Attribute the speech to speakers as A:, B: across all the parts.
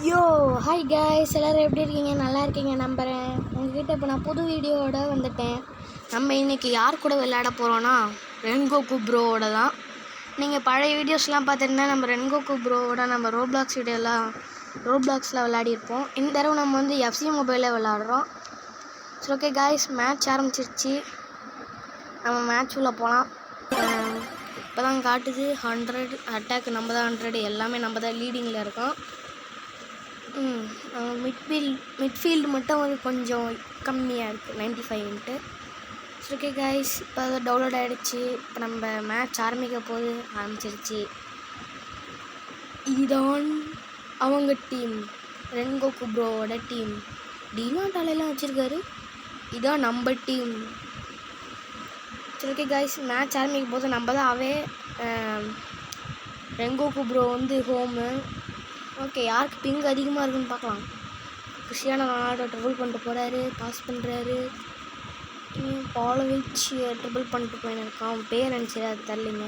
A: யோ hi guys, எல்லோரும் எப்படி இருக்கீங்க? நல்லா இருக்கீங்க நம்புகிறேன். உங்ககிட்ட இப்போ நான் புது வீடியோவோட வந்துட்டேன். நம்ம இன்றைக்கி யார் கூட விளையாட போகிறோன்னா ரென்கோக்கு ப்ரோவோட தான். நீங்கள் பழைய வீடியோஸ்லாம் பார்த்துருந்தா நம்ம ரென்கோக்கு ப்ரோவோட நம்ம ரோப்ளாக்ஸ் ரோப்ளாக்ஸில் விளையாடிருப்போம். இந்த தடவை நம்ம வந்து எஃப்சி மொபைலில் விளையாடுறோம். சரி, ஓகே காய்ஸ், மேட்ச் ஆரம்பிச்சிருச்சு. நம்ம மேட்ச் உள்ள போகலாம். இப்போ தான் காட்டுது 100 அட்டாக் நம்ம தான், 100 எல்லாமே நம்ம தான் லீடிங்கில் இருக்கோம். மிட்ஃபீல்டு மட்டும் ஒரு கொஞ்சம் கம்மியாக இருக்குது, 95. சரி, ஓகே காய்ஸ், இப்போ அதை டவுன்லோட் ஆகிடுச்சு. இப்போ நம்ம மேட்ச் ஆரம்பிச்சிருச்சு. இதுதான் அவங்க டீம், ரென்கோக்கு ப்ரோவோட டீம். டினாட்டாலெல்லாம் வச்சுருக்காரு. இதுதான் நம்ம டீம். சரி, ஓகே காய்ஸ், மேட்ச் ஆரம்பிக்கும் போது நம்ம தான் ரென்கோக்கு ப்ரோ வந்து ஹோமு. ஓகே, யாருக்கு பிங்க் அதிகமாக இருக்குன்னு பார்க்கலாம். கிறிஸ்டியானோ ரொனால்டோ ட்ரிபிள் பண்ணிட்டு போகிறாரு, பாஸ் பண்ணுறாரு. பாலோவிச் ட்ரிபிள் பண்ணிட்டு போயிருக்கான். அவன் பேர் நினச்சி அது தரலிங்க.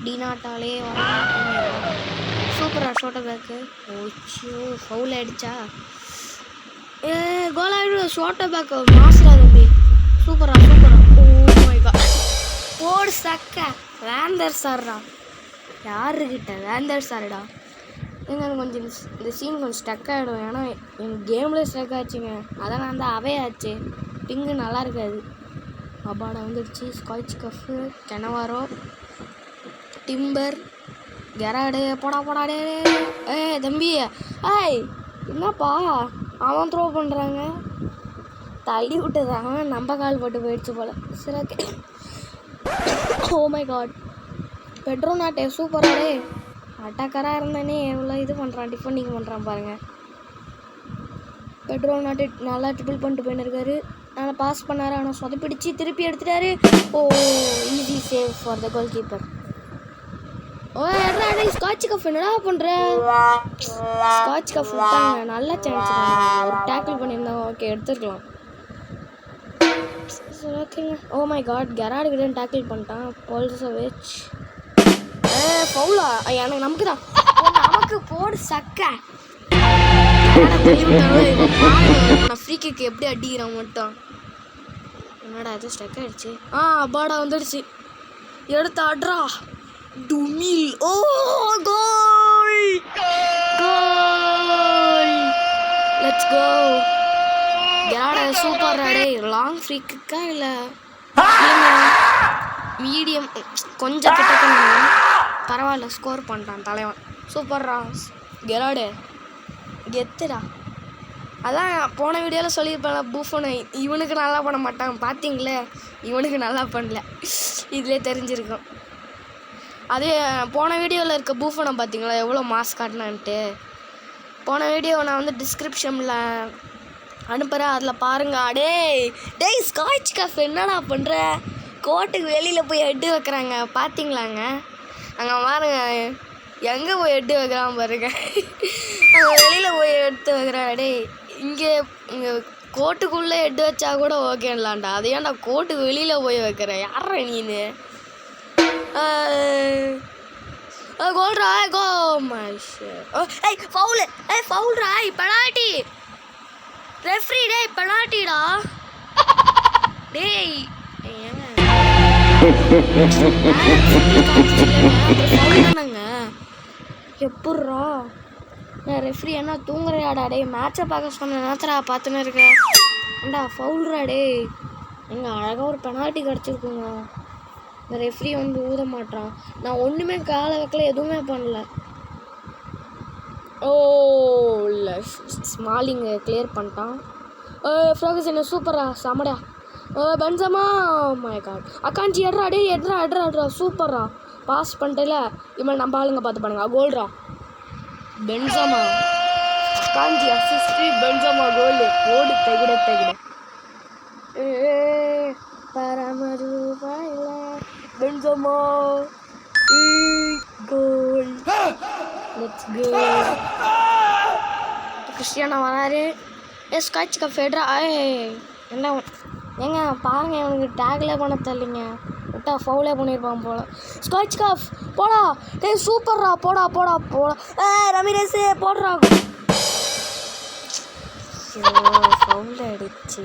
A: டினாட்டாலே சூப்பராக ஷோட்டை பேக்கு. ஓச்சோ, ஃபவுல் ஆகிடுச்சா? கோல் ஆகிடும். ஷோட்டை பேக்கு மாசுரா தம்பி. சூப்பரா. ஓ மை காட், போடு சக்க. வேந்தர் சார்டா. யாருக்கிட்ட? வேந்தர் சார்டா. எனக்கு கொஞ்சம் இந்த சீன் கொஞ்சம் ஸ்டக் ஆகிடும். ஏன்னா எங்கள் கேமில் ஸ்டக் ஆச்சுங்க. அதான் நான் தான் அவே ஆச்சு. பிங்கு நல்லா இருக்காது. அபாடா வந்துடுச்சு. ஸ்காட்ச் கஃப்பு, கெனவாரோ, டிம்பர், கெராடு. போடாடே. தம்பி, என்னப்பா அவன் த்ரோ பண்ணுறாங்க. தள்ளி விட்டுதான் நம்ம கால் போட்டு போயிடுச்சு போல். சரி, okay. Oh my god, Pedro நாட்டே சூப்பராடே. அட்டாக்கராக இருந்தானே எவ்வளோ இது பண்ணுறான், டிஃபெண்டிங் பண்ணுறான் பாருங்கள். பெட்ரோல் நாட்டு நல்லா ட்ரிபிள் பண்ணிட்டு போயின்னு நல்லா பாஸ் பண்ணார். ஆனால் சொதப்பிடிச்சு திருப்பி எடுத்துட்டாரு. Oh, easy save for the goalkeeper. Oh எட்ரா, ஸ்காட்ச் கஃப் என்னடா பண்ணுற? ஸ்காட்ச் கஃப் விட்டாங்க. நல்ல சான்ஸ் தான். ஒரு டேக்கிள் பண்ணியிருந்தாங்க. ஓகே, எடுத்துருக்கலாம். ஓகேங்க. ஓ மை காட், கெராடு கிட்ட டேக்கிள் பண்ணிட்டான். போல்சோவிச் பவுலா? எனக்கு நமக்கு தான். நமக்கு போடு சக்க. ஃப்ரீ கிக் எப்படி அடிக்கிறான் மட்டும். என்னடா இது ஸ்டக் ஆயிடுச்சு. அபாடா வந்துடுச்சு. எடுத்து அட்ரா டுமில். Oh goal, let's go. கெராடா சூப்பர் ராடே. லாங் ஃப்ரீ கிக்கா இல்லை மீடியம்? கொஞ்சம் கிட்ட பரவாயில்ல, ஸ்கோர் பண்ணிட்டான் தலைவன். சூப்பர்ரா கெராடு, கெத்துடா. அதான் போன வீடியோவில் சொல்லியிருப்பேன், பூஃபனை இவனுக்கு நல்லா பண்ண மாட்டான். பார்த்தீங்களே, இவனுக்கு நல்லா பண்ணல. இதிலே தெரிஞ்சிருக்கும். அதே போன வீடியோவில் இருக்க பூஃபனை பார்த்தீங்களா எவ்வளோ மாஸ் காட்டினான்ட்டு. போன வீடியோ நான் வந்து டிஸ்கிரிப்ஷனில் அனுப்புகிறேன், அதில் பாருங்கள். டேய் ஸ்காட்ச் கஃப் என்னடா பண்ணுற? கோட்டுக்கு வெளியில் போய் ஹெட்டு வைக்கிறாங்க பார்த்தீங்களாங்க? அங்கே பாருங்க, எங்கே போய் எட்டு வைக்கிறான் பாருங்க. அங்கே வெளியில் போய் எடுத்து வைக்கிறான். இங்கே கோட்டுக்குள்ளே எட்டு வச்சா கூட ஓகேலான்டா. அது ஏன்டா கோட்டுக்கு வெளியில் போய் வைக்கிறேன்? யாரா நீனு? கோல்ரா கோ மாஷ். ஃபவுலு, ஃபவுல்ரா. பெனால்ட்டி. ரெஃப்ரி பெனால்ட்டிடா. டேய் எப்பட்றா ரெஃப்ரி என்ன தூங்குறியாடா? மேட்சை பார்க்க சொன்ன நேரத்தில் பார்த்துன்னு இருக்க. ஏண்டா ஃபவுல்ரா. எங்கள் அழகாக ஒரு பெனால்ட்டி கிடச்சிருக்குங்க. இந்த ரெஃப்ரி வந்து ஊத மாட்டான். நான் ஒன்றுமே காலை வைக்கல, எதுவுமே பண்ணல. ஓ இல்லை, ஸ்மாலிங்க கிளியர் பண்ணிட்டான். ஃப்ரோகஸ் என்ன சூப்பரா சமடா. பென்சமா, மை காட். அக்காஞ்சி எட்ரா சூப்பர்ரா. பாஸ் பண்ணிட்டல. இவன் நம்ம ஆளுங்க பார்த்து பண்ணுங்க. கோல்ரா பென்சமா. அக்காஞ்சி அசிஸ்ட், பென்சமா கோல். ஓடு தகிட பரமரு Benzema goal. Let's go. Cristiano வராரு. ஸ்காட்ச் கஃப் எட்ரா. என்ன ஏங்க பாருங்க, இவனுக்கு டேக்லே பண்ண தரலிங்க. விட்டா ஃபவுலே பண்ணியிருப்பான் போல். ஸ்காட்ச் கஃப் போடா. சூப்பர்ரா. போடா. ரமிரேஸ் போடுறா. ஃபவுல் அடிச்சு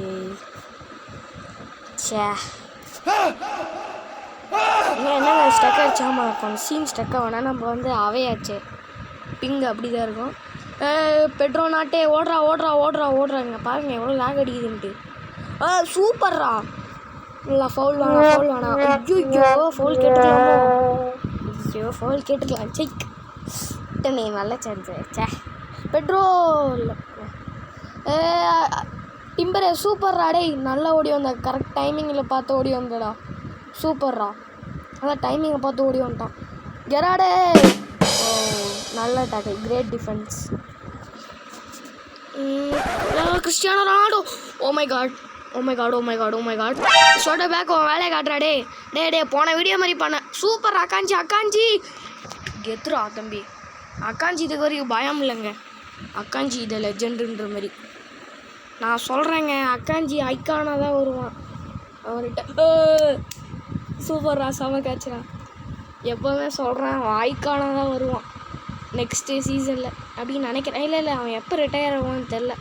A: சே என்ன ஸ்டக் ஆகிடுச்சாமா இருக்கும் சீன் ஸ்டக் ஆகனா நம்ம வந்து அவையாச்சு பிங்கு அப்படி தான் இருக்கும் பெட்ரோ நாட்டே ஓடுறாங்க பாருங்கள் எவ்வளோ லேக் அடிக்குதுன்ட்டு சூப்பர்ரா இல்லை ஃபவுல் வேணாம் ஐயோ ஃபவுல் கேட்டுக்கலாமோ ஃபவுல் கேட்டுக்கலாம் செக் நீ நல்ல சான்ஸு சே பெட்ரோ இல்லை டிம்பரே சூப்பர்ரா டேய் நல்லா ஓடி வந்தா கரெக்ட் டைமிங்கில் பார்த்து ஓடி வந்தடா சூப்பர்ரா அதான் டைமிங்கை பார்த்து ஓடி வந்துட்டான் கெராடே ஓ நல்ல tackle great defence Cristiano Ronaldo oh my god ஷோட்ட பேக் உன் வேலையை காட்டுறா டே போன வீடியோ மாதிரி பண்ண சூப்பர் அக்காஞ்சி கெத்துரா தம்பி அக்காஞ்சி இதுக்கு வரைக்கும் பயம் இல்லைங்க அக்காஞ்சி இதை லெஜெண்டுன்ற மாதிரி நான் சொல்கிறேங்க அக்காஞ்சி ஐக்கானாக தான் வருவான் அவர்கிட்ட சூப்பர்ரா செம கேட்சுரா எப்போவுமே சொல்கிறேன் அவன் ஐக்கானாக தான் வருவான் நெக்ஸ்ட்டு சீசனில் அப்படின்னு நினைக்கிறேன் இல்லை அவன் எப்போ ரிட்டையர் ஆவான்னு தெரில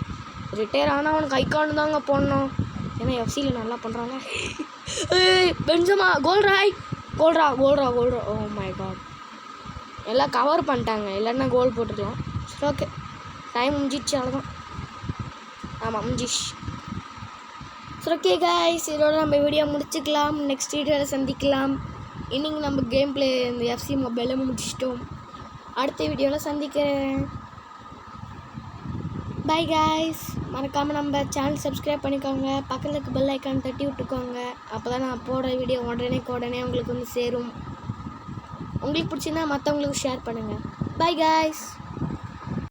A: ரிட்டையர் ஆனால் அவனுக்கு ஐக்கானு தாங்க போடணும் ஏன்னா எஃப்சியில் நல்லா பண்ணுறாங்க பென்சமா கோல்ரா ஓ மை காட் எல்லாம் கவர் பண்ணிட்டாங்க இல்லைன்னா கோல் போட்டுருக்கலாம் சரி ஓகே டைம் முடிஞ்சிடுச்சு அவ்வளோதான் ஆமாம் முடிஞ்சிச்சு சரி ஓகே கைஸ் இதோட நம்ம வீடியோ முடிச்சுக்கலாம் நெக்ஸ்ட் வீடியோவில் சந்திக்கலாம் இன்னைக்கு நம்ம கேம் பிளே இந்த எஃப்சி மொபைலில் முடிச்சிட்டோம் அடுத்த வீடியோவில் சந்திக்கிறேன் பை கைஸ் மறக்காமல் நம்ம சேனல் சப்ஸ்கிரைப் பண்ணிக்கோங்க பக்கத்தில் இருக்க பெல் ஐக்கான் தட்டி விட்டுக்கோங்க அப்போ தான் நான் போடுற வீடியோ உடனே உங்களுக்கு வந்து சேரும் உங்களுக்கு பிடிச்சிருந்தா மற்றவங்களுக்கு ஷேர் பண்ணுங்கள் பை கைஸ்